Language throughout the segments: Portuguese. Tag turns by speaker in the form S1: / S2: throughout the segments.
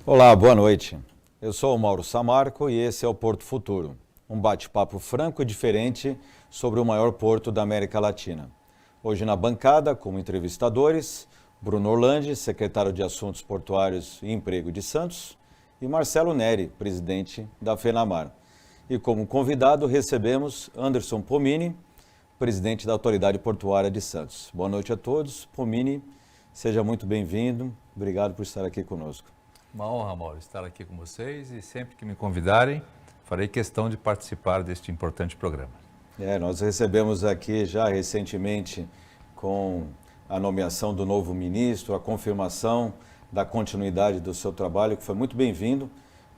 S1: Olá, boa noite. Eu sou o Mauro Samarco e esse é o Porto Futuro, um bate-papo franco e diferente sobre o maior porto da América Latina. Hoje na bancada, como entrevistadores, Bruno Orlandi, secretário de Assuntos Portuários e Emprego de Santos, e Marcelo Neri, presidente da FENAMAR. E como convidado recebemos Anderson Pomini, presidente da Autoridade Portuária de Santos. Boa noite a todos. Pomini, seja muito bem-vindo. Obrigado por estar aqui conosco.
S2: Uma honra, Mauro, estar aqui com vocês e sempre que me convidarem, farei questão de participar deste importante programa.
S1: Nós recebemos aqui já recentemente, com a nomeação do novo ministro, a confirmação da continuidade do seu trabalho, que foi muito bem-vindo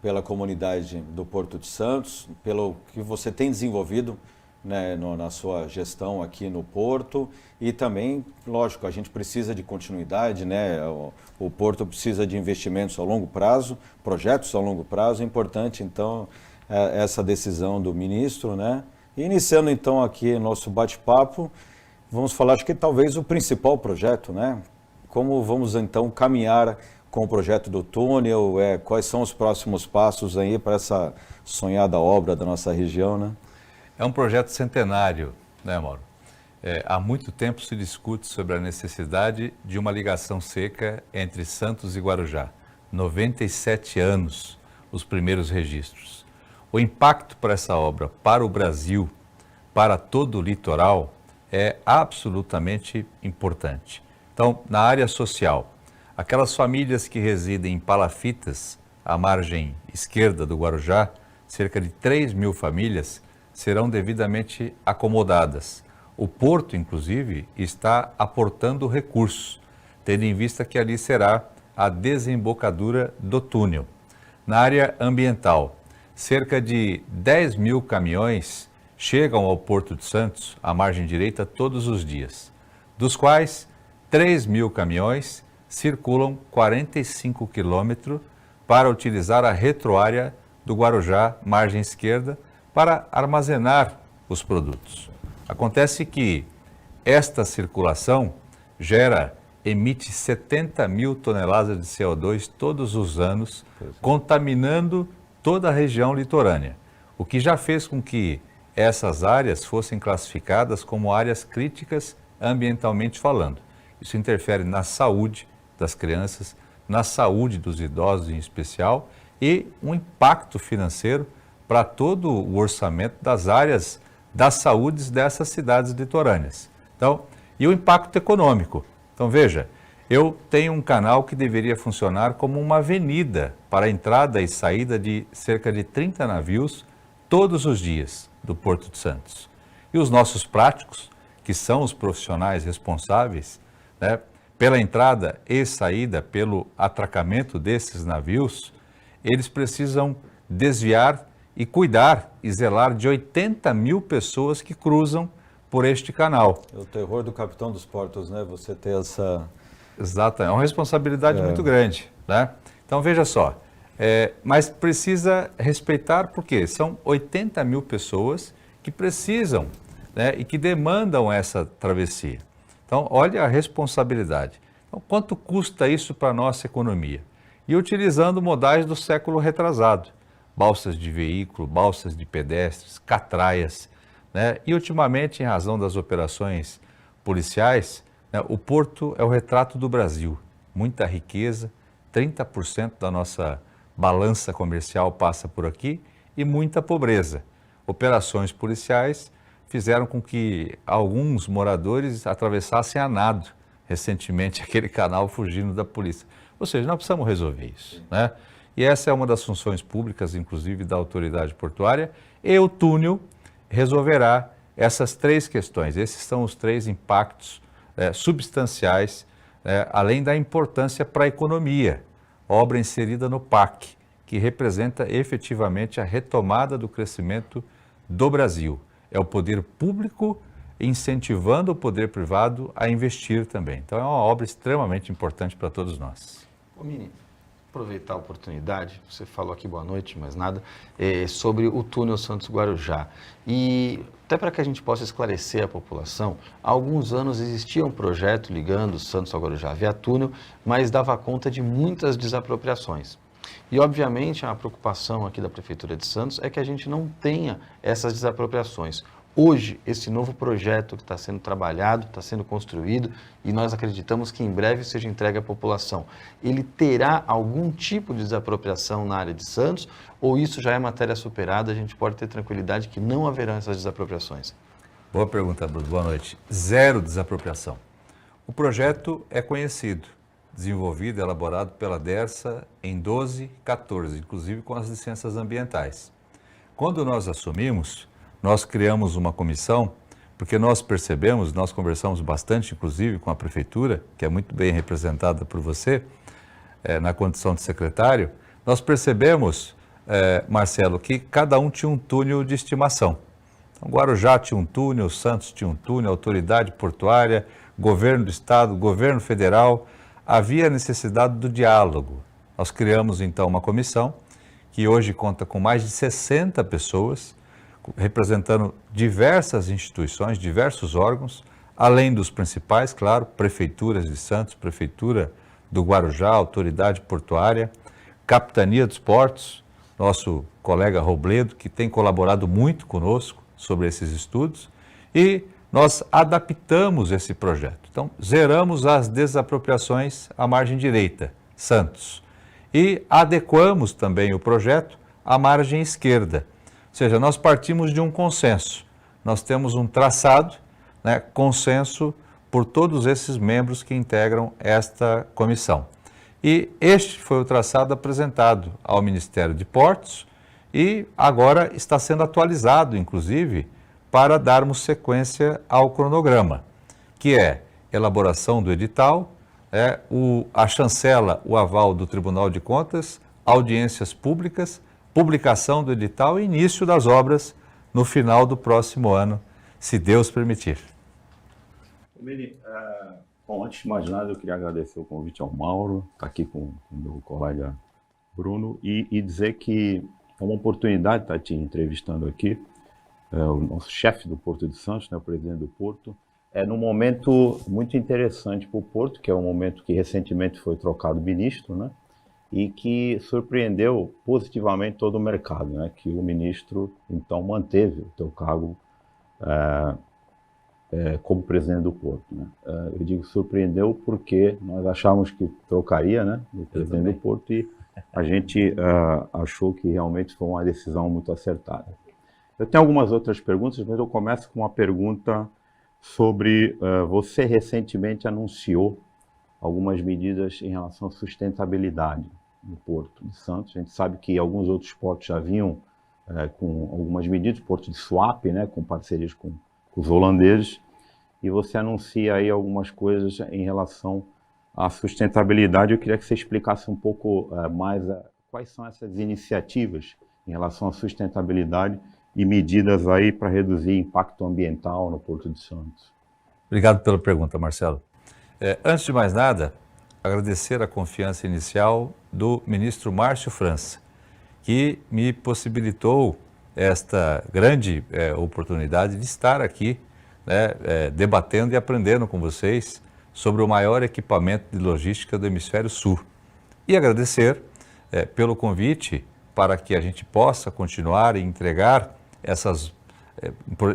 S1: pela comunidade do Porto de Santos, pelo que você tem desenvolvido, né, na sua gestão aqui no Porto, e também, lógico, a gente precisa de continuidade, né? O Porto precisa de investimentos a longo prazo, projetos a longo prazo. É importante, então, essa decisão do ministro, né? E iniciando, então, aqui nosso bate-papo, vamos falar, acho que talvez o principal projeto, né? Como vamos, então, caminhar com o projeto do túnel, quais são os próximos passos aí para essa sonhada obra da nossa região, né?
S2: É um projeto centenário, né, Mauro? Há muito tempo se discute sobre a necessidade de uma ligação seca entre Santos e Guarujá. 97 anos, os primeiros registros. O impacto para essa obra, para o Brasil, para todo o litoral, é absolutamente importante. Então, na área social, aquelas famílias que residem em palafitas, à margem esquerda do Guarujá, cerca de 3.000 famílias, serão devidamente acomodadas. O Porto, inclusive, está aportando recursos, tendo em vista que ali será a desembocadura do túnel. Na área ambiental, cerca de 10.000 caminhões chegam ao Porto de Santos, à margem direita, todos os dias, dos quais 3.000 caminhões circulam 45 quilômetros para utilizar a retroárea do Guarujá, margem esquerda, para armazenar os produtos. Acontece que esta circulação emite 70.000 toneladas de CO2 todos os anos, contaminando toda a região litorânea, o que já fez com que essas áreas fossem classificadas como áreas críticas ambientalmente falando. Isso interfere na saúde das crianças, na saúde dos idosos em especial, e um impacto financeiro para todo o orçamento das áreas da saúde dessas cidades litorâneas. Então, e o impacto econômico. Então, veja, eu tenho um canal que deveria funcionar como uma avenida para a entrada e saída de cerca de 30 navios todos os dias do Porto de Santos. E os nossos práticos, que são os profissionais responsáveis, né, pela entrada e saída, pelo atracamento desses navios, eles precisam desviar e cuidar e zelar de 80.000 pessoas que cruzam por este canal.
S1: É o terror do capitão dos portos, né? Você ter essa...
S2: Exato, é uma responsabilidade muito grande, né? Então, veja só, mas precisa respeitar porque são 80.000 pessoas que precisam, né, e que demandam essa travessia. Então, olha a responsabilidade. Então, quanto custa isso para a nossa economia? E utilizando modais do século retrasado. Balsas de veículo, balsas de pedestres, catraias, né? E ultimamente, em razão das operações policiais, né, o Porto é o retrato do Brasil. Muita riqueza, 30% da nossa balança comercial passa por aqui e muita pobreza. Operações policiais fizeram com que alguns moradores atravessassem a nado recentemente aquele canal fugindo da polícia. Ou seja, nós precisamos resolver isso, né? E essa é uma das funções públicas, inclusive, da autoridade portuária, e o túnel resolverá essas três questões. Esses são os três impactos substanciais além da importância para a economia, obra inserida no PAC, que representa efetivamente a retomada do crescimento do Brasil. É o poder público incentivando o poder privado a investir também. Então é uma obra extremamente importante para todos nós.
S3: Ô Mini, aproveitar a oportunidade, você falou aqui, boa noite, mas nada, sobre o túnel Santos-Guarujá. E até para que a gente possa esclarecer a população, há alguns anos existia um projeto ligando Santos ao Guarujá via túnel, mas dava conta de muitas desapropriações. E, obviamente, a preocupação aqui da Prefeitura de Santos é que a gente não tenha essas desapropriações. Hoje, esse novo projeto que está sendo trabalhado, está sendo construído e nós acreditamos que em breve seja entregue à população, ele terá algum tipo de desapropriação na área de Santos ou isso já é matéria superada, a gente pode ter tranquilidade que não haverão essas desapropriações?
S2: Boa pergunta, Bruno. Boa noite. Zero desapropriação. O projeto é conhecido, desenvolvido e elaborado pela DERSA em 2014, inclusive com as licenças ambientais. Quando nós assumimos, nós criamos uma comissão, porque nós percebemos, nós conversamos bastante, inclusive, com a Prefeitura, que é muito bem representada por você, na condição de secretário, nós percebemos, Marcelo, que cada um tinha um túnel de estimação. Então, Guarujá tinha um túnel, Santos tinha um túnel, autoridade portuária, governo do estado, governo federal, havia necessidade do diálogo. Nós criamos, então, uma comissão, que hoje conta com mais de 60 pessoas, representando diversas instituições, diversos órgãos, além dos principais, claro, prefeituras de Santos, prefeitura do Guarujá, autoridade portuária, capitania dos portos, nosso colega Robledo, que tem colaborado muito conosco sobre esses estudos, e nós adaptamos esse projeto. Então, zeramos as desapropriações à margem direita, Santos, e adequamos também o projeto à margem esquerda. Ou seja, nós partimos de um consenso. Nós temos um traçado, consenso por todos esses membros que integram esta comissão. E este foi o traçado apresentado ao Ministério de Portos e agora está sendo atualizado, inclusive, para darmos sequência ao cronograma, que é elaboração do edital, a chancela, o aval do Tribunal de Contas, audiências públicas, publicação do edital e início das obras no final do próximo ano, se Deus permitir.
S4: Mini, bom, antes de mais nada, eu queria agradecer o convite ao Mauro, estar aqui com o meu colega Bruno, e dizer que é uma oportunidade estar te entrevistando aqui, o nosso chefe do Porto de Santos, o presidente do Porto, num momento muito interessante para o Porto, que é um momento que recentemente foi trocado ministro, e que surpreendeu positivamente todo o mercado, que o ministro, então, manteve o teu cargo como presidente do Porto. Eu digo surpreendeu porque nós achávamos que trocaria o presidente do Porto e a gente achou que realmente foi uma decisão muito acertada. Eu tenho algumas outras perguntas, mas eu começo com uma pergunta sobre você recentemente anunciou algumas medidas em relação à sustentabilidade no Porto de Santos. A gente sabe que alguns outros portos já vinham com algumas medidas, o Porto de Suape, com parcerias com os holandeses, e você anuncia aí algumas coisas em relação à sustentabilidade. Eu queria que você explicasse um pouco mais quais são essas iniciativas em relação à sustentabilidade e medidas aí para reduzir impacto ambiental no Porto de Santos.
S2: Obrigado pela pergunta, Marcelo. Antes de mais nada, agradecer a confiança inicial do ministro Márcio França, que me possibilitou esta grande oportunidade de estar aqui debatendo e aprendendo com vocês sobre o maior equipamento de logística do Hemisfério Sul. E agradecer pelo convite para que a gente possa continuar e entregar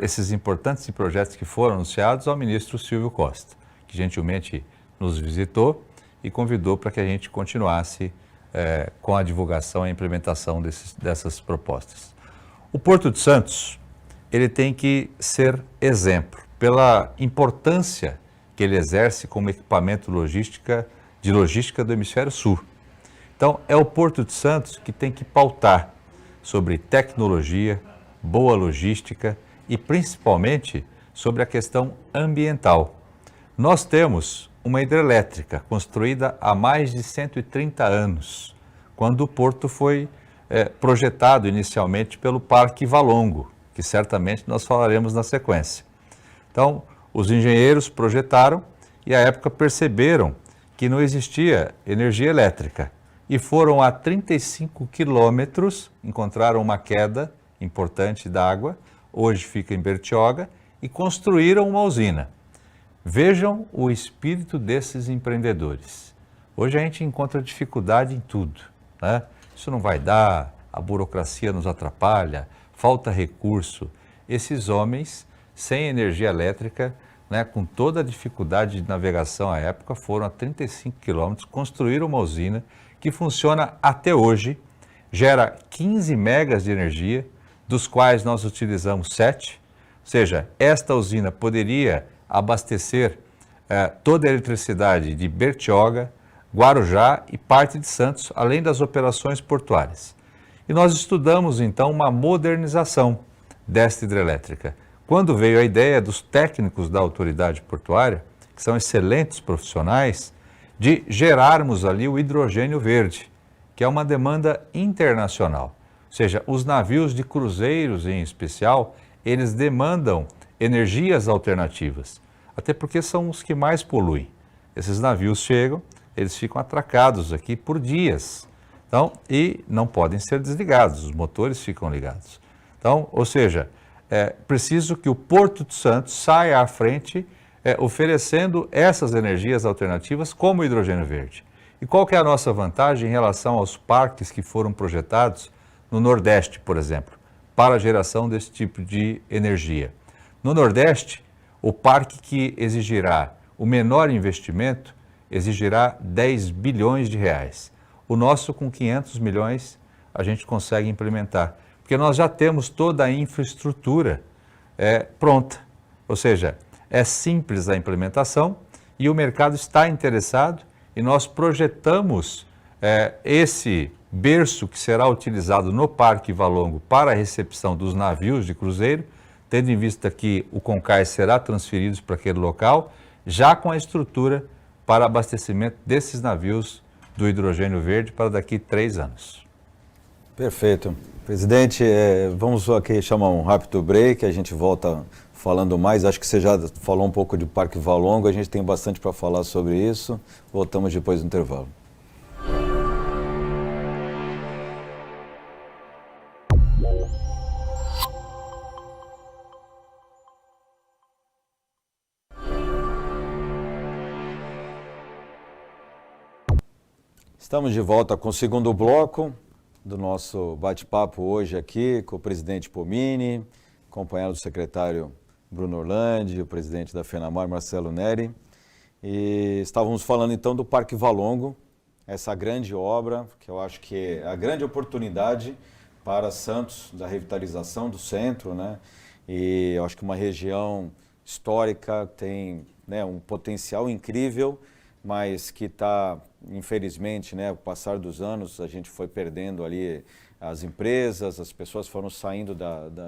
S2: esses importantes projetos que foram anunciados ao ministro Silvio Costa, que gentilmente nos visitou e convidou para que a gente continuasse com a divulgação e a implementação dessas propostas. O Porto de Santos, ele tem que ser exemplo pela importância que ele exerce como equipamento de logística do Hemisfério Sul. Então, é o Porto de Santos que tem que pautar sobre tecnologia, boa logística e principalmente sobre a questão ambiental. Nós temos uma hidrelétrica construída há mais de 130 anos, quando o porto foi projetado inicialmente pelo Parque Valongo, que certamente nós falaremos na sequência. Então, os engenheiros projetaram e à época perceberam que não existia energia elétrica e foram a 35 quilômetros, encontraram uma queda importante d'água, hoje fica em Bertioga, e construíram uma usina. Vejam o espírito desses empreendedores. Hoje a gente encontra dificuldade em tudo, né? Isso não vai dar, a burocracia nos atrapalha, falta recurso. Esses homens, sem energia elétrica, né, com toda a dificuldade de navegação à época, foram a 35 quilômetros, construíram uma usina que funciona até hoje, gera 15 megas de energia, dos quais nós utilizamos 7, ou seja, esta usina poderia abastecer toda a eletricidade de Bertioga, Guarujá e parte de Santos, além das operações portuárias. E nós estudamos então uma modernização desta hidrelétrica. Quando veio a ideia dos técnicos da autoridade portuária, que são excelentes profissionais, de gerarmos ali o hidrogênio verde, que é uma demanda internacional. Ou seja, os navios de cruzeiros em especial, eles demandam energias alternativas, até porque são os que mais poluem. Esses navios chegam, eles ficam atracados aqui por dias, então, e não podem ser desligados, os motores ficam ligados. Então, ou seja, é preciso que o Porto de Santos saia à frente oferecendo essas energias alternativas como o hidrogênio verde. E qual que é a nossa vantagem em relação aos parques que foram projetados no Nordeste, por exemplo, para a geração desse tipo de energia? No Nordeste, o parque que exigirá o menor investimento exigirá 10 bilhões de reais. O nosso, com 500 milhões, a gente consegue implementar, porque nós já temos toda a infraestrutura pronta. Ou seja, é simples a implementação e o mercado está interessado e nós projetamos esse berço que será utilizado no Parque Valongo para a recepção dos navios de cruzeiro, tendo em vista que o Concais será transferido para aquele local, já com a estrutura para abastecimento desses navios do hidrogênio verde para daqui 3 anos.
S1: Perfeito. Presidente, vamos aqui chamar um rápido break, a gente volta falando mais. Acho que você já falou um pouco de Parque Valongo, a gente tem bastante para falar sobre isso. Voltamos depois do intervalo. Estamos de volta com o segundo bloco do nosso bate-papo hoje aqui com o presidente Pomini, acompanhado do secretário Bruno Orlandi, o presidente da FENAMAR, Marcelo Neri. E estávamos falando então do Parque Valongo, essa grande obra, que eu acho que é a grande oportunidade para Santos, da revitalização do centro, né? E eu acho que uma região histórica tem, né, um potencial incrível, mas que está, infelizmente, né, com o passar dos anos, a gente foi perdendo ali as empresas, as pessoas foram saindo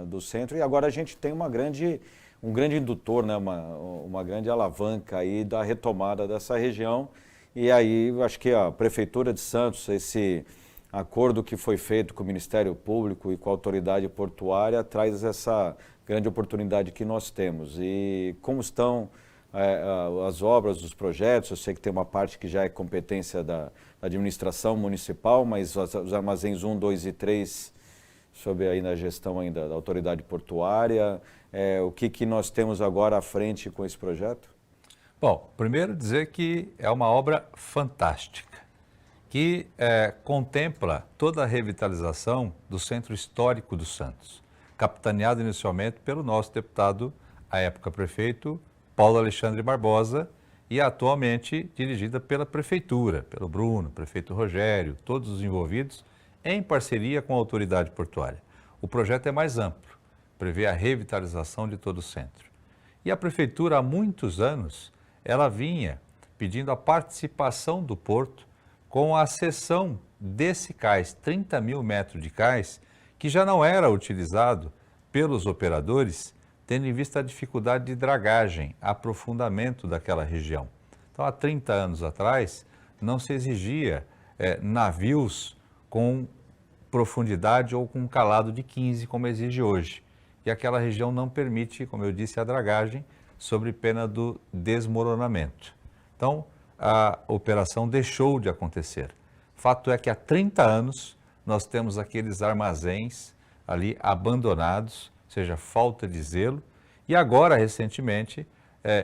S1: do centro e agora a gente tem um grande indutor, né, uma grande alavanca aí da retomada dessa região. E aí eu acho que a Prefeitura de Santos, esse acordo que foi feito com o Ministério Público e com a autoridade portuária, traz essa grande oportunidade que nós temos. E como estão as obras, os projetos? Eu sei que tem uma parte que já é competência da administração municipal, mas os armazéns 1, 2 e 3, sob aí na gestão ainda da autoridade portuária, o que nós temos agora à frente com esse projeto?
S2: Bom, primeiro dizer que é uma obra fantástica, que contempla toda a revitalização do Centro Histórico do Santos, capitaneado inicialmente pelo nosso deputado, à época prefeito, Paulo Alexandre Barbosa, e atualmente dirigida pela Prefeitura, pelo Bruno, prefeito Rogério, todos os envolvidos, em parceria com a autoridade portuária. O projeto é mais amplo, prevê a revitalização de todo o centro. E a Prefeitura, há muitos anos, ela vinha pedindo a participação do Porto com a cessão desse cais, 30 mil metros de cais, que já não era utilizado pelos operadores, tendo em vista a dificuldade de dragagem, aprofundamento daquela região. Então, há 30 anos atrás, não se exigia navios com profundidade ou com calado de 15, como exige hoje. E aquela região não permite, como eu disse, a dragagem sob pena do desmoronamento. Então, a operação deixou de acontecer. Fato é que há 30 anos nós temos aqueles armazéns ali abandonados, ou seja, falta de zelo, e agora, recentemente,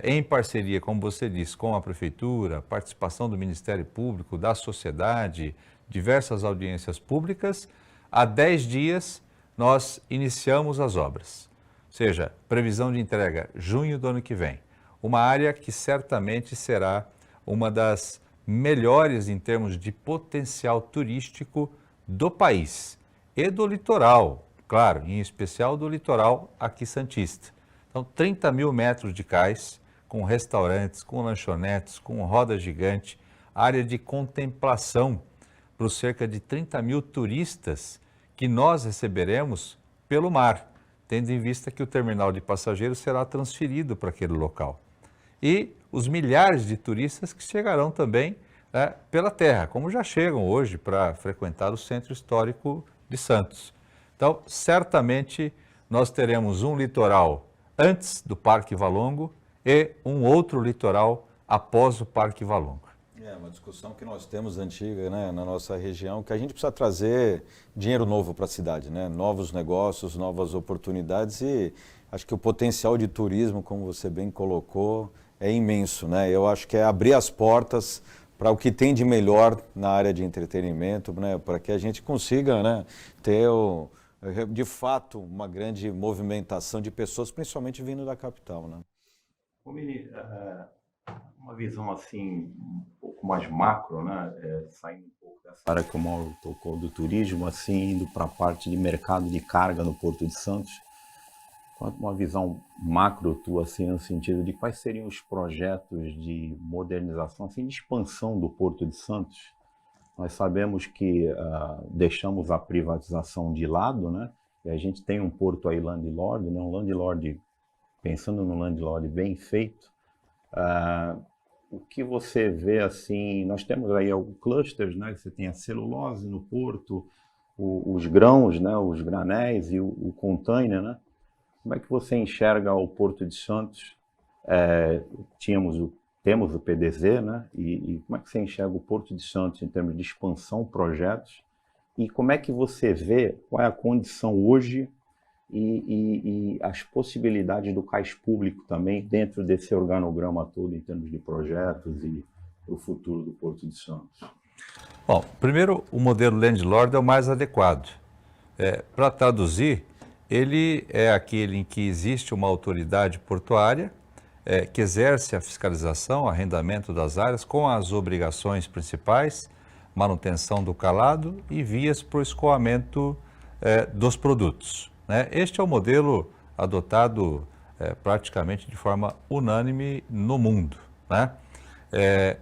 S2: em parceria, como você disse, com a Prefeitura, participação do Ministério Público, da sociedade, diversas audiências públicas, há 10 dias nós iniciamos as obras. Ou seja, previsão de entrega junho do ano que vem. Uma área que certamente será uma das melhores em termos de potencial turístico do país e do litoral, claro, em especial do litoral aqui santista. Então, 30 mil metros de cais, com restaurantes, com lanchonetes, com roda gigante, área de contemplação para os cerca de 30 mil turistas que nós receberemos pelo mar, tendo em vista que o terminal de passageiros será transferido para aquele local. E os milhares de turistas que chegarão também pela terra, como já chegam hoje para frequentar o centro histórico de Santos. Então, certamente, nós teremos um litoral antes do Parque Valongo e um outro litoral após o Parque Valongo.
S1: É uma discussão que nós temos antiga, né, na nossa região, que a gente precisa trazer dinheiro novo para a cidade, né? Novos negócios, novas oportunidades, e acho que o potencial de turismo, como você bem colocou, é imenso, né? Eu acho que é abrir as portas para o que tem de melhor na área de entretenimento, né, para que a gente consiga, né, ter de fato uma grande movimentação de pessoas, principalmente vindo da capital, né?
S4: Mini, uma visão assim um pouco mais macro, né, saindo um pouco dessa área que o Mauro tocou do turismo, assim, indo para a parte de mercado de carga no Porto de Santos. Uma visão macro tua, assim, no sentido de quais seriam os projetos de modernização, assim, de expansão do Porto de Santos. Nós sabemos que deixamos a privatização de lado, né? E a gente tem um porto aí landlord, né? Um landlord, pensando no landlord bem feito. O que você vê, assim, nós temos aí alguns clusters, né? Você tem a celulose no porto, os grãos, né? Os granéis e o container, né? Como é que você enxerga o Porto de Santos? Temos o PDZ, né? E como é que você enxerga o Porto de Santos em termos de expansão, projetos? E como é que você vê qual é a condição hoje e as possibilidades do cais público também dentro desse organograma todo em termos de projetos e o futuro do Porto de Santos?
S2: Bom, primeiro, o modelo landlord é o mais adequado. Para traduzir, ele é aquele em que existe uma autoridade portuária que exerce a fiscalização, arrendamento das áreas com as obrigações principais, manutenção do calado e vias para o escoamento dos produtos, né? Este é o modelo adotado praticamente de forma unânime no mundo, né?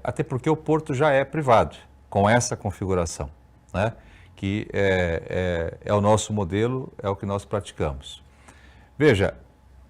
S2: Até porque o porto já é privado com essa configuração, né? Que é o nosso modelo, é o que nós praticamos. Veja,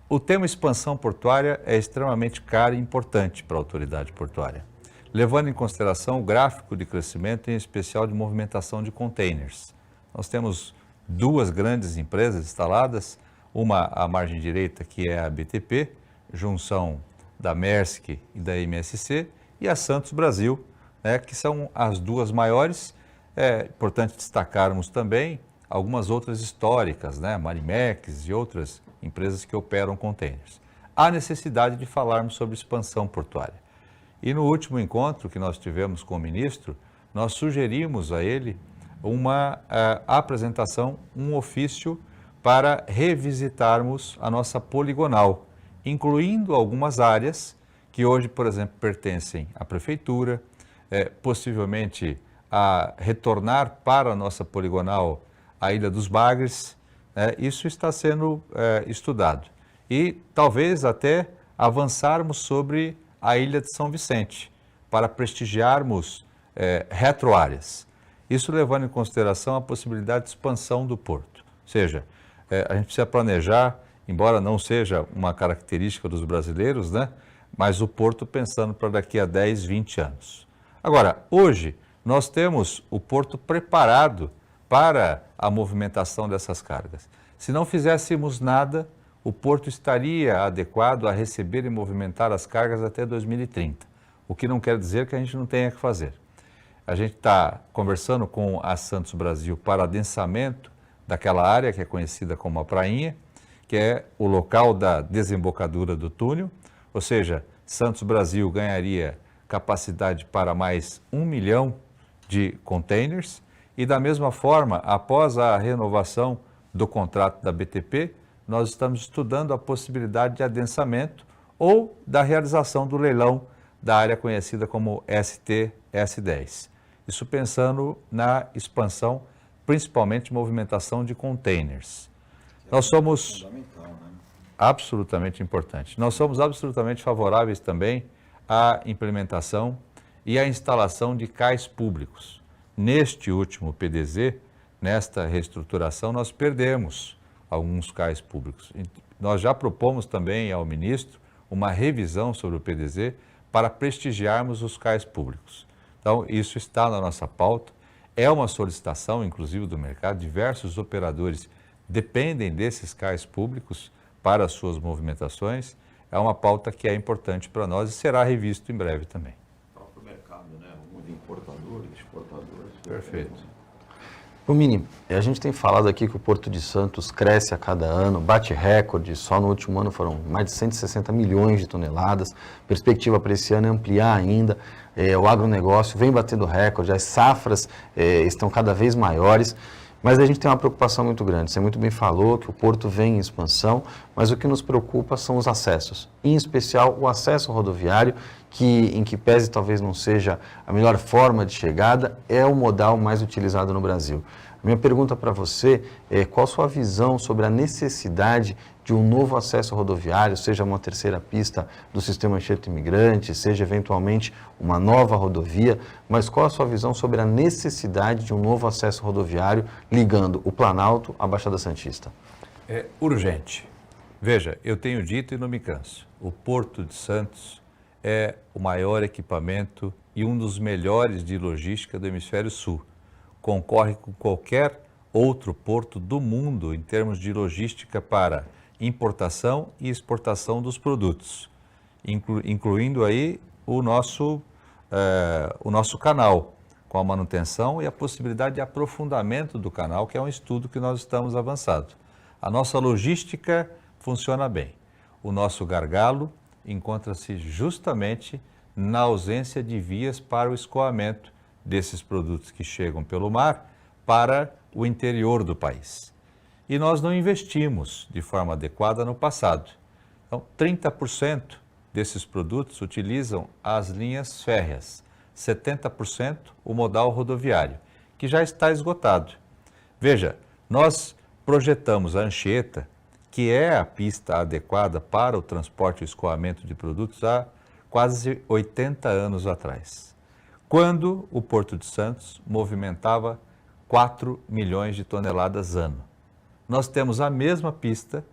S2: o tema expansão portuária é extremamente caro e importante para a autoridade portuária, levando em consideração o gráfico de crescimento, em especial de movimentação de containers. Nós temos duas grandes empresas instaladas, uma à margem direita, que é a BTP, junção da Maersk e da MSC, e a Santos Brasil, né, que são as duas maiores. É importante destacarmos também algumas outras históricas, né? Marimex e outras empresas que operam containers. Há necessidade de falarmos sobre expansão portuária. E no último encontro que nós tivemos com o ministro, nós sugerimos a ele uma apresentação, um ofício para revisitarmos a nossa poligonal, incluindo algumas áreas que hoje, por exemplo, pertencem à prefeitura, possivelmente a retornar para a nossa poligonal a Ilha dos Bagres. Isso está sendo estudado. E talvez até avançarmos sobre a Ilha de São Vicente, para prestigiarmos retroáreas. Isso levando em consideração a possibilidade de expansão do porto. Ou seja, a gente precisa planejar, embora não seja uma característica dos brasileiros, né? mas o porto pensando para daqui a 10, 20 anos. Agora, hoje, nós temos o porto preparado para a movimentação dessas cargas. Se não fizéssemos nada, o porto estaria adequado a receber e movimentar as cargas até 2030, o que não quer dizer que a gente não tenha que fazer. A gente está conversando com a Santos Brasil para adensamento daquela área que é conhecida como a Prainha, que é o local da desembocadura do túnel, ou seja, Santos Brasil ganharia capacidade para mais 1 milhão de containers e da mesma forma, após a renovação do contrato da BTP, nós estamos estudando a possibilidade de adensamento ou da realização do leilão da área conhecida como ST-S10. Isso pensando na expansão, principalmente movimentação de containers. Nós somos absolutamente importante. Nós somos absolutamente favoráveis também à implementação e à instalação de cais públicos. Neste último PDZ, nesta reestruturação, nós perdemos alguns cais públicos. Nós já propomos também ao ministro uma revisão sobre o PDZ para prestigiarmos os cais públicos. Então, isso está na nossa pauta, é uma solicitação, inclusive, do mercado. Diversos operadores dependem desses cais públicos para as suas movimentações. É uma pauta que é importante para nós e será revisto em breve também.
S1: Para o mercado, né? De importadores, exportadores.
S2: Perfeito.
S3: Mini, a gente tem falado aqui que o Porto de Santos cresce a cada ano, bate recorde, só no último ano foram mais de 160 milhões de toneladas, perspectiva para esse ano é ampliar ainda, o agronegócio vem batendo recorde, as safras estão cada vez maiores, mas a gente tem uma preocupação muito grande. Você muito bem falou que o porto vem em expansão, mas o que nos preocupa são os acessos, em especial o acesso rodoviário, que em que pese talvez não seja a melhor forma de chegada, é o modal mais utilizado no Brasil. A minha pergunta para você é qual a sua visão sobre a necessidade de um novo acesso rodoviário, seja uma terceira pista do sistema Anchieta Imigrante, seja eventualmente uma nova rodovia, mas qual a sua visão sobre a necessidade de um novo acesso rodoviário ligando o Planalto à Baixada Santista?
S2: É urgente. Veja, eu tenho dito e não me canso, o Porto de Santos é o maior equipamento e um dos melhores de logística do Hemisfério Sul. Concorre com qualquer outro porto do mundo em termos de logística para importação e exportação dos produtos, incluindo aí o nosso canal, com a manutenção e a possibilidade de aprofundamento do canal, que é um estudo que nós estamos avançando. A nossa logística funciona bem. O nosso gargalo encontra-se justamente na ausência de vias para o escoamento desses produtos que chegam pelo mar para o interior do país. E nós não investimos de forma adequada no passado. Então, 30% desses produtos utilizam as linhas férreas, 70% o modal rodoviário, que já está esgotado. Veja, nós projetamos a Anchieta, que é a pista adequada para o transporte e escoamento de produtos há quase 80 anos atrás, quando o Porto de Santos movimentava 4 milhões de toneladas ano. Nós temos a mesma pista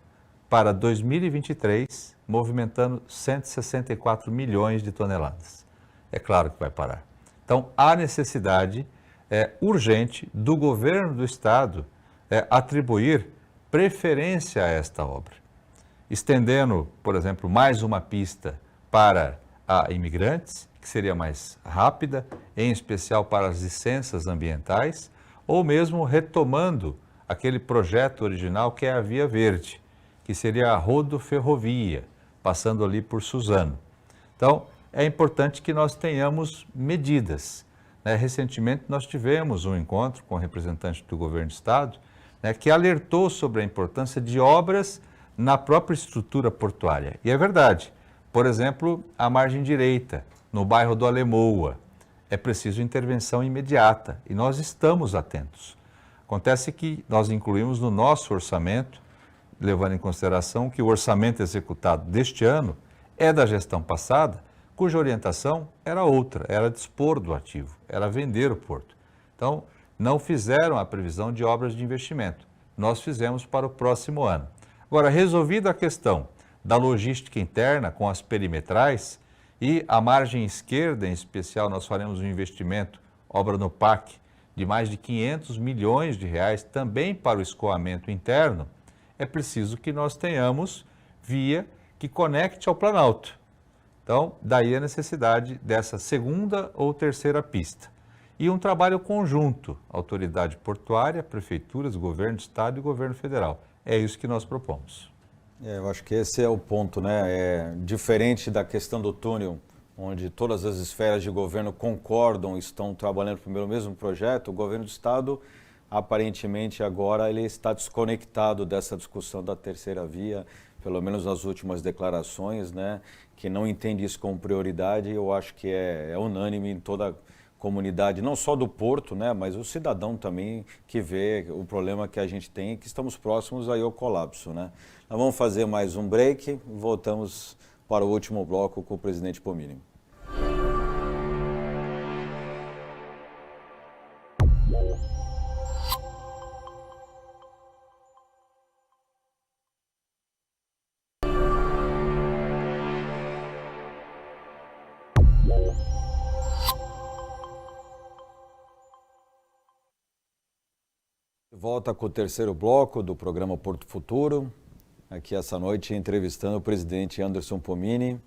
S2: para 2023, movimentando 164 milhões de toneladas. É claro que vai parar. Então, há necessidade urgente do governo do estado atribuir preferência a esta obra, estendendo, por exemplo, mais uma pista para a imigrantes, que seria mais rápida, em especial para as licenças ambientais, ou mesmo retomando aquele projeto original que é a Via Verde, que seria a rodoferrovia, passando ali por Suzano. Então, é importante que nós tenhamos medidas. Recentemente, nós tivemos um encontro com representantes do governo do estado, que alertou sobre a importância de obras na própria estrutura portuária. E é verdade. Por exemplo, a margem direita, no bairro do Alemoa, é preciso intervenção imediata e nós estamos atentos. Acontece que nós incluímos no nosso orçamento, levando em consideração que o orçamento executado deste ano é da gestão passada, cuja orientação era outra, era dispor do ativo, era vender o porto. Então, não fizeram a previsão de obras de investimento. Nós fizemos para o próximo ano. Agora, resolvida a questão da logística interna com as perimetrais, e a margem esquerda, em especial, nós faremos um investimento, obra no PAC, de mais de 500 milhões de reais também para o escoamento interno. É preciso que nós tenhamos via que conecte ao Planalto. Então, daí a necessidade dessa segunda ou terceira pista. E um trabalho conjunto, autoridade portuária, prefeituras, governo do estado e governo federal. É isso que nós propomos.
S1: Eu acho que esse é o ponto, né? É diferente da questão do túnel, onde todas as esferas de governo concordam, estão trabalhando pelo mesmo projeto. O governo do estado, aparentemente agora, ele está desconectado dessa discussão da terceira via, pelo menos nas últimas declarações, né? Que não entende isso como prioridade. Eu acho que é unânime em toda a comunidade, não só do Porto, né? Mas o cidadão também que vê o problema que a gente tem, que estamos próximos aí ao colapso, né? Nós vamos fazer mais um break e voltamos para o último bloco com o presidente Pomini. Volta com o terceiro bloco do programa Porto Futuro. Aqui essa noite entrevistando o presidente Anderson Pomini.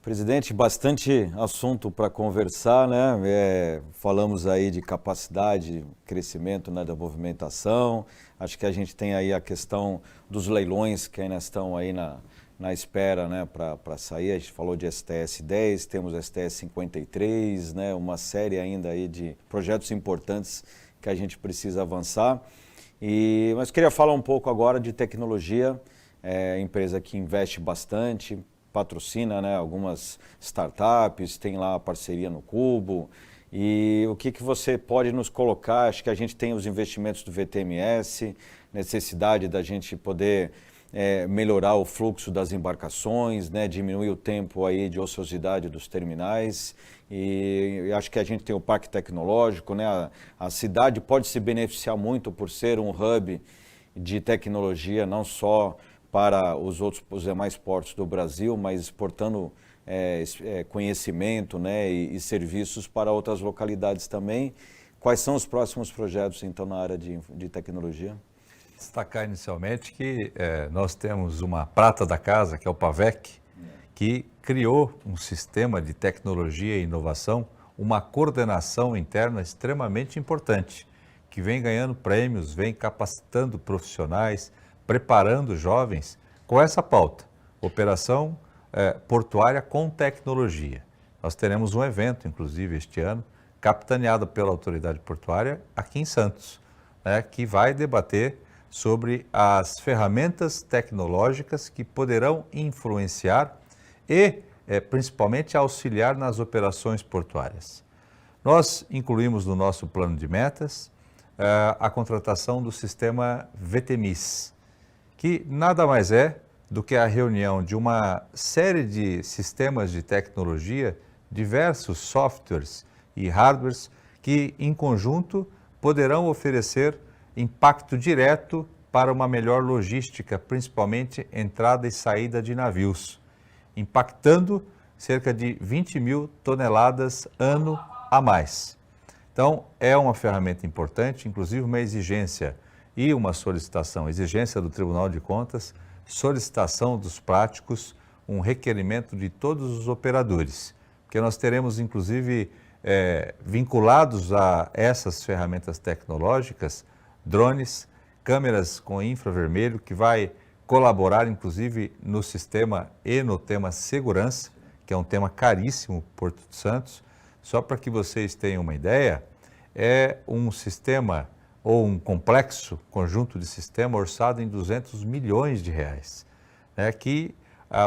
S1: Presidente, bastante assunto para conversar, né? Falamos aí de capacidade, crescimento, né, da movimentação. Acho que a gente tem aí a questão dos leilões que ainda estão aí na espera, né, para sair. A gente falou de STS 10, temos STS 53, né? Uma série ainda aí de projetos importantes que a gente precisa avançar. Mas queria falar um pouco agora de tecnologia, empresa que investe bastante, patrocina, né, algumas startups, tem lá a parceria no Cubo. E o que você pode nos colocar? Acho que a gente tem os investimentos do VTMS, necessidade da gente poder melhorar o fluxo das embarcações, né, diminuir o tempo aí de ociosidade dos terminais. E acho que a gente tem o parque tecnológico, né? A cidade pode se beneficiar muito por ser um hub de tecnologia, não só para os demais portos do Brasil, mas exportando conhecimento, né, e serviços para outras localidades também. Quais são os próximos projetos, então, na área de tecnologia?
S2: Destacar inicialmente que nós temos uma prata da casa, que é o PAVEC, que criou um sistema de tecnologia e inovação, uma coordenação interna extremamente importante, que vem ganhando prêmios, vem capacitando profissionais, preparando jovens com essa pauta, operação portuária com tecnologia. Nós teremos um evento, inclusive, este ano, capitaneado pela autoridade portuária aqui em Santos, né, que vai debater sobre as ferramentas tecnológicas que poderão influenciar e, principalmente, auxiliar nas operações portuárias. Nós incluímos no nosso plano de metas a contratação do sistema VTMIS, que nada mais é do que a reunião de uma série de sistemas de tecnologia, diversos softwares e hardwares que, em conjunto, poderão oferecer impacto direto para uma melhor logística, principalmente entrada e saída de navios, impactando cerca de 20 mil toneladas ano a mais. Então, é uma ferramenta importante, inclusive uma exigência e uma solicitação, exigência do Tribunal de Contas, solicitação dos práticos, um requerimento de todos os operadores, porque nós teremos, inclusive, vinculados a essas ferramentas tecnológicas, drones, câmeras com infravermelho, que vai colaborar, inclusive, no sistema e no tema segurança, que é um tema caríssimo, Porto de Santos. Só para que vocês tenham uma ideia, é um sistema ou um complexo conjunto de sistema orçado em 200 milhões de reais, né, que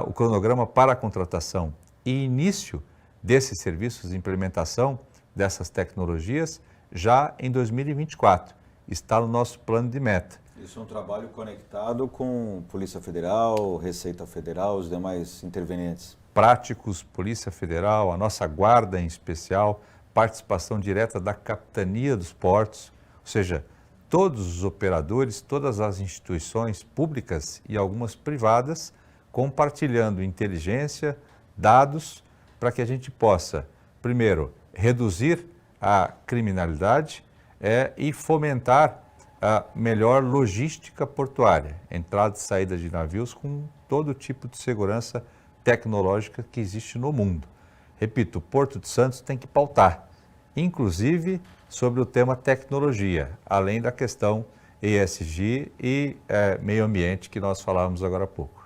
S2: o cronograma para a contratação e início desses serviços, implementação dessas tecnologias, já em 2024, está no nosso plano de meta.
S1: Isso é um trabalho conectado com Polícia Federal, Receita Federal, os demais intervenientes.
S2: Práticos, Polícia Federal, a nossa guarda em especial, participação direta da Capitania dos Portos, ou seja, todos os operadores, todas as instituições públicas e algumas privadas compartilhando inteligência, dados, para que a gente possa, primeiro, reduzir a criminalidade e fomentar a melhor logística portuária, entrada e saída de navios com todo tipo de segurança tecnológica que existe no mundo. Repito, o Porto de Santos tem que pautar, inclusive sobre o tema tecnologia, além da questão ESG e meio ambiente que nós falávamos agora há pouco.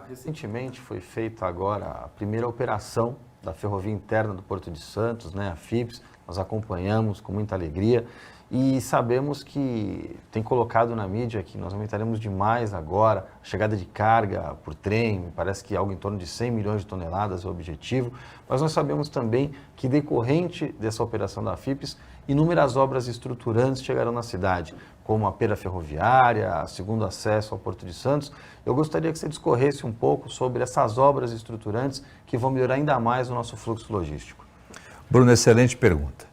S3: Recentemente foi feita agora a primeira operação da ferrovia interna do Porto de Santos, né, a FIPS, nós acompanhamos com muita alegria e sabemos que tem colocado na mídia que nós aumentaremos demais agora a chegada de carga por trem, me parece que algo em torno de 100 milhões de toneladas é o objetivo, mas nós sabemos também que decorrente dessa operação da FIPS, inúmeras obras estruturantes chegarão na cidade, como a pera ferroviária, o segundo acesso ao Porto de Santos. Eu gostaria que você discorresse um pouco sobre essas obras estruturantes que vão melhorar ainda mais o nosso fluxo logístico.
S2: Bruno, excelente pergunta.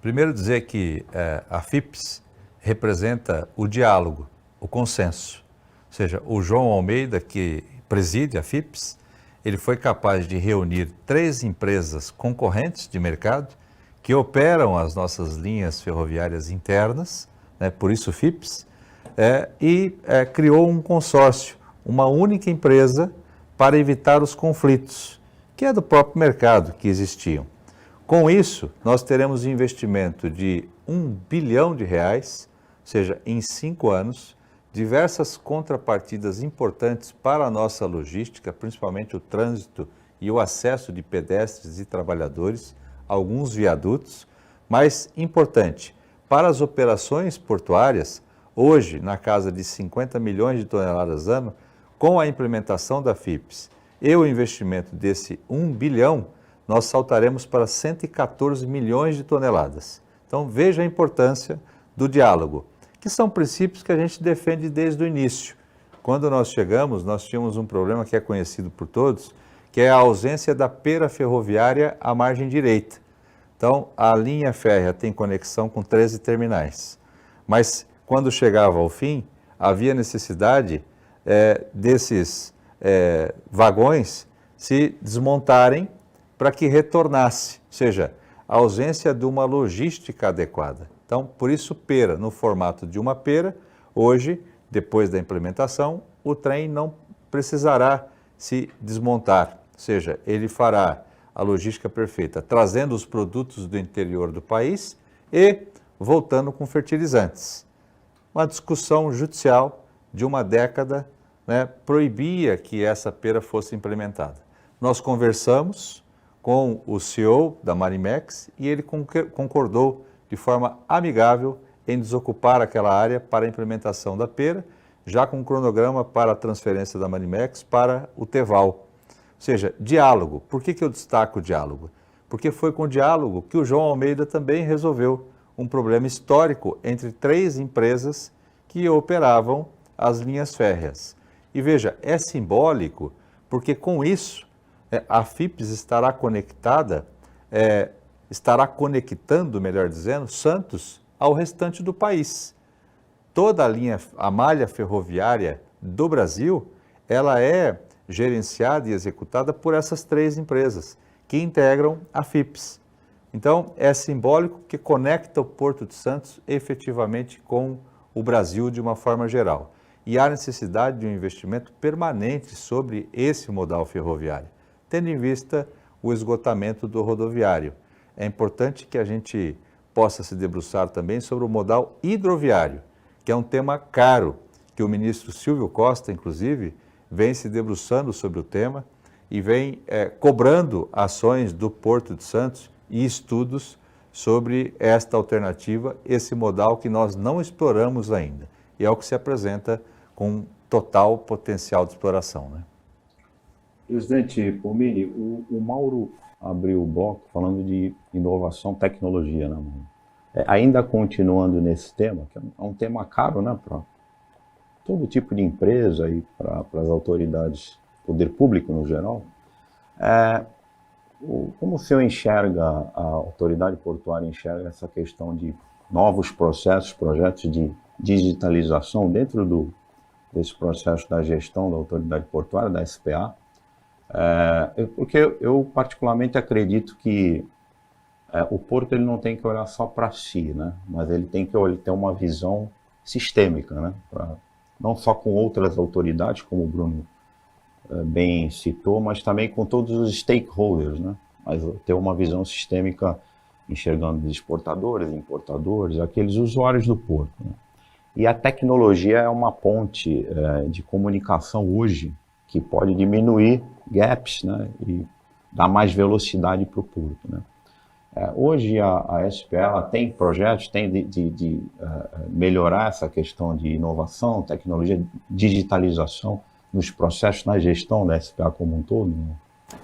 S2: Primeiro dizer que a FIPS representa o diálogo, o consenso. Ou seja, o João Almeida, que preside a FIPS, ele foi capaz de reunir 3 empresas concorrentes de mercado que operam as nossas linhas ferroviárias internas, né, por isso FIPS, e criou um consórcio, uma única empresa para evitar os conflitos, que é do próprio mercado que existiam. Com isso, nós teremos investimento de R$1 bilhão, ou seja, em 5 anos, diversas contrapartidas importantes para a nossa logística, principalmente o trânsito e o acesso de pedestres e trabalhadores, alguns viadutos, mas importante, para as operações portuárias, hoje na casa de 50 milhões de toneladas ano, com a implementação da FIPS e o investimento desse 1 bilhão, nós saltaremos para 114 milhões de toneladas. Então veja a importância do diálogo, que são princípios que a gente defende desde o início. Quando nós chegamos, nós tínhamos um problema que é conhecido por todos, que é a ausência da pera ferroviária à margem direita. Então, a linha férrea tem conexão com 13 terminais, mas quando chegava ao fim, havia necessidade desses vagões se desmontarem para que retornasse, ou seja, a ausência de uma logística adequada. Então, por isso, pera, no formato de uma pera, hoje, depois da implementação, o trem não precisará se desmontar, ou seja, ele fará a logística perfeita, trazendo os produtos do interior do país e voltando com fertilizantes. Uma discussão judicial de uma década, né, proibia que essa pera fosse implementada. Nós conversamos com o CEO da Marimex e ele concordou de forma amigável em desocupar aquela área para a implementação da pera, já com um cronograma para a transferência da Marimex para o Teval. Ou seja, diálogo. Por que eu destaco o diálogo? Porque foi com o diálogo que o João Almeida também resolveu um problema histórico entre 3 empresas que operavam as linhas férreas. E veja, é simbólico porque com isso a FIPS estará conectada, estará conectando, melhor dizendo, Santos ao restante do país. Toda a malha ferroviária do Brasil, ela é gerenciada e executada por essas 3 empresas que integram a FIPS. Então, é simbólico que conecta o Porto de Santos efetivamente com o Brasil de uma forma geral. E há necessidade de um investimento permanente sobre esse modal ferroviário, tendo em vista o esgotamento do rodoviário. É importante que a gente possa se debruçar também sobre o modal hidroviário, que é um tema caro, que o ministro Silvio Costa, inclusive, vem se debruçando sobre o tema e vem cobrando ações do Porto de Santos e estudos sobre esta alternativa, esse modal que nós não exploramos ainda. E é o que se apresenta com total potencial de exploração, né?
S4: Presidente Pomini, o Mauro abriu o bloco falando de inovação, tecnologia, né, mano? Ainda continuando nesse tema, que é um tema caro, né, para todo tipo de empresa e para as autoridades, poder público no geral. Como o senhor enxerga, a autoridade portuária enxerga essa questão de novos processos, projetos de digitalização dentro desse processo da gestão da autoridade portuária, da SPA, porque eu particularmente acredito que o porto ele não tem que olhar só para si, né? Mas ele tem que ter uma visão sistêmica, né? Não só com outras autoridades, como o Bruno bem citou, mas também com todos os stakeholders, né? Mas ter uma visão sistêmica enxergando os exportadores, importadores, aqueles usuários do porto, né? E a tecnologia é uma ponte de comunicação hoje que pode diminuir gaps, né? E dar mais velocidade para o porto, né? Hoje a SPA ela tem projetos, tem de melhorar essa questão de inovação, tecnologia, digitalização nos processos, na gestão da SPA como um todo?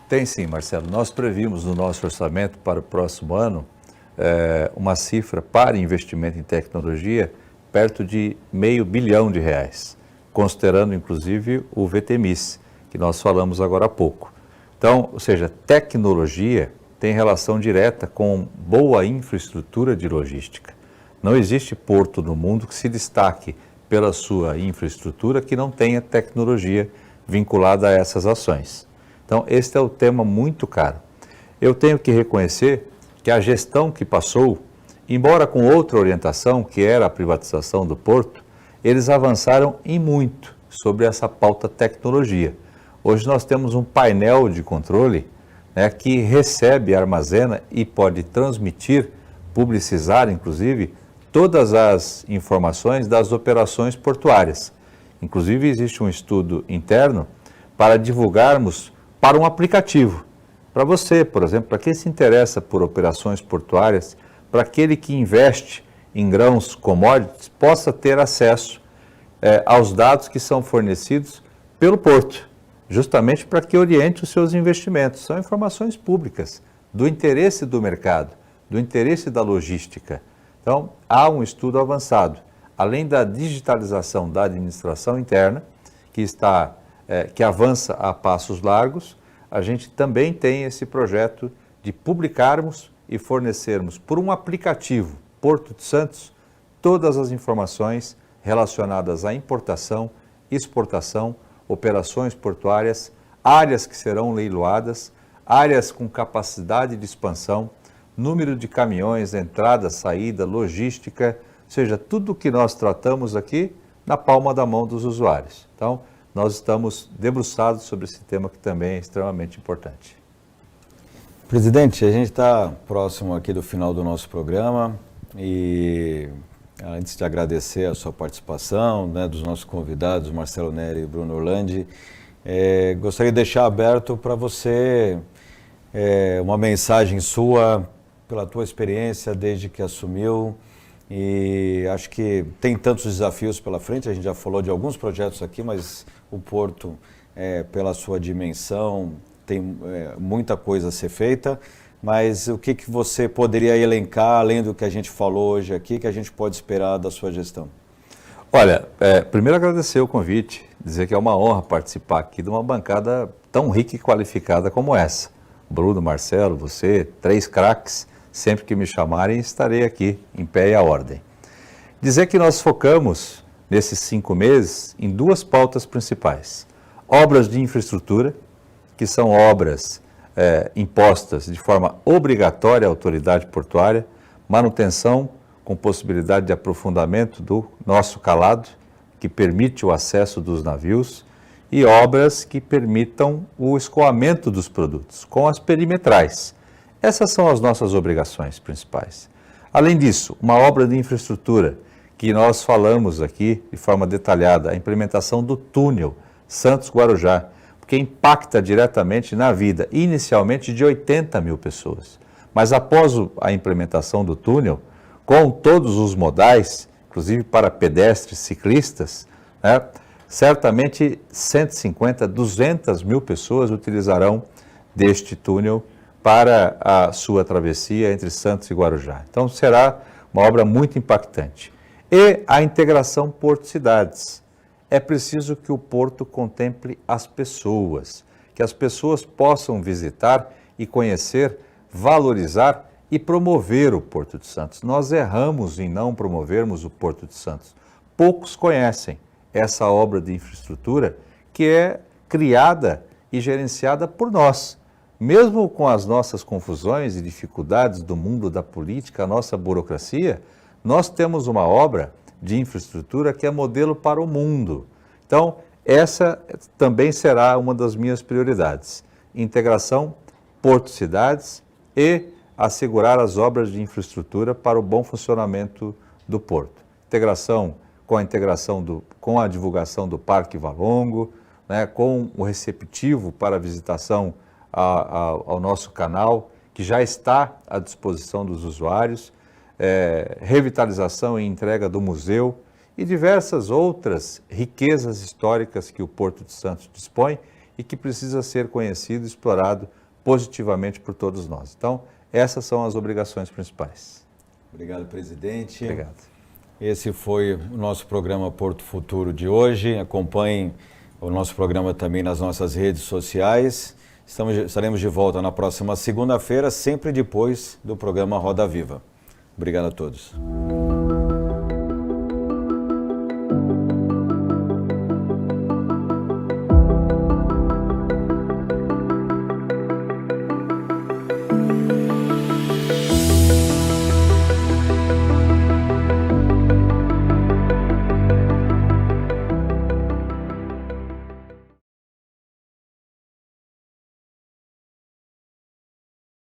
S2: Tem sim, Marcelo. Nós previmos no nosso orçamento para o próximo ano uma cifra para investimento em tecnologia perto de R$500 bilhão, considerando inclusive o VTMIS, que nós falamos agora há pouco. Então, ou seja, tecnologia tem relação direta com boa infraestrutura de logística. Não existe porto no mundo que se destaque pela sua infraestrutura que não tenha tecnologia vinculada a essas ações. Então, este é o tema muito caro. Eu tenho que reconhecer que a gestão que passou, embora com outra orientação, que era a privatização do porto, eles avançaram em muito sobre essa pauta tecnologia. Hoje nós temos um painel de controle, né, que recebe, armazena e pode transmitir, publicizar, inclusive, todas as informações das operações portuárias. Inclusive, existe um estudo interno para divulgarmos para um aplicativo. Para você, por exemplo, para quem se interessa por operações portuárias, para aquele que investe em grãos commodities, possa ter acesso aos dados que são fornecidos pelo porto, justamente para que oriente os seus investimentos. São informações públicas, do interesse do mercado, do interesse da logística. Então, há um estudo avançado, além da digitalização da administração interna, que avança a passos largos, a gente também tem esse projeto de publicarmos e fornecermos por um aplicativo, Porto de Santos, todas as informações relacionadas à importação, exportação, operações portuárias, áreas que serão leiloadas, áreas com capacidade de expansão, número de caminhões, entrada, saída, logística, ou seja, tudo o que nós tratamos aqui na palma da mão dos usuários. Então, nós estamos debruçados sobre esse tema que também é extremamente importante.
S1: Presidente, a gente está próximo aqui do final do nosso programa e antes de agradecer a sua participação, né, dos nossos convidados, Marcelo Neri e Bruno Orlandi, gostaria de deixar aberto para você uma mensagem sua, pela tua experiência desde que assumiu, e acho que tem tantos desafios pela frente, a gente já falou de alguns projetos aqui, mas o Porto, pela sua dimensão, tem muita coisa a ser feita. Mas o que você poderia elencar, além do que a gente falou hoje aqui, que a gente pode esperar da sua gestão?
S2: Olha, primeiro agradecer o convite, dizer que é uma honra participar aqui de uma bancada tão rica e qualificada como essa. Bruno, Marcelo, você, 3 craques, sempre que me chamarem estarei aqui, em pé e à ordem. Dizer que nós focamos, nesses 5 meses, em 2 pautas principais. Obras de infraestrutura, que são obras impostas de forma obrigatória à autoridade portuária, manutenção com possibilidade de aprofundamento do nosso calado, que permite o acesso dos navios, e obras que permitam o escoamento dos produtos, com as perimetrais. Essas são as nossas obrigações principais. Além disso, uma obra de infraestrutura, que nós falamos aqui de forma detalhada, a implementação do túnel Santos-Guarujá, que impacta diretamente na vida, inicialmente de 80 mil pessoas. Mas após a implementação do túnel, com todos os modais, inclusive para pedestres, ciclistas, né, certamente 150, 200 mil pessoas utilizarão deste túnel para a sua travessia entre Santos e Guarujá. Então será uma obra muito impactante. E a integração porto-cidades. É preciso que o porto contemple as pessoas, que as pessoas possam visitar e conhecer, valorizar e promover o Porto de Santos. Nós erramos em não promovermos o Porto de Santos. Poucos conhecem. essa obra de infraestrutura que é criada e gerenciada por nós. Mesmo com as nossas confusões e dificuldades do mundo da política, a nossa burocracia, nós temos uma obra de infraestrutura que é modelo para o mundo. Então, essa também será uma das minhas prioridades. Integração, porto-cidades e assegurar as obras de infraestrutura para o bom funcionamento do porto. Integração com a divulgação do Parque Valongo, né, com o receptivo para a visitação ao nosso canal, que já está à disposição dos usuários, revitalização e entrega do museu e diversas outras riquezas históricas que o Porto de Santos dispõe e que precisa ser conhecido e explorado positivamente por todos nós. Então, essas são as obrigações principais.
S1: Obrigado, presidente.
S2: Obrigado.
S1: Esse foi o nosso programa Porto Futuro de hoje. Acompanhem o nosso programa também nas nossas redes sociais. Estaremos de volta na próxima segunda-feira, sempre depois do programa Roda Viva. Obrigado a todos.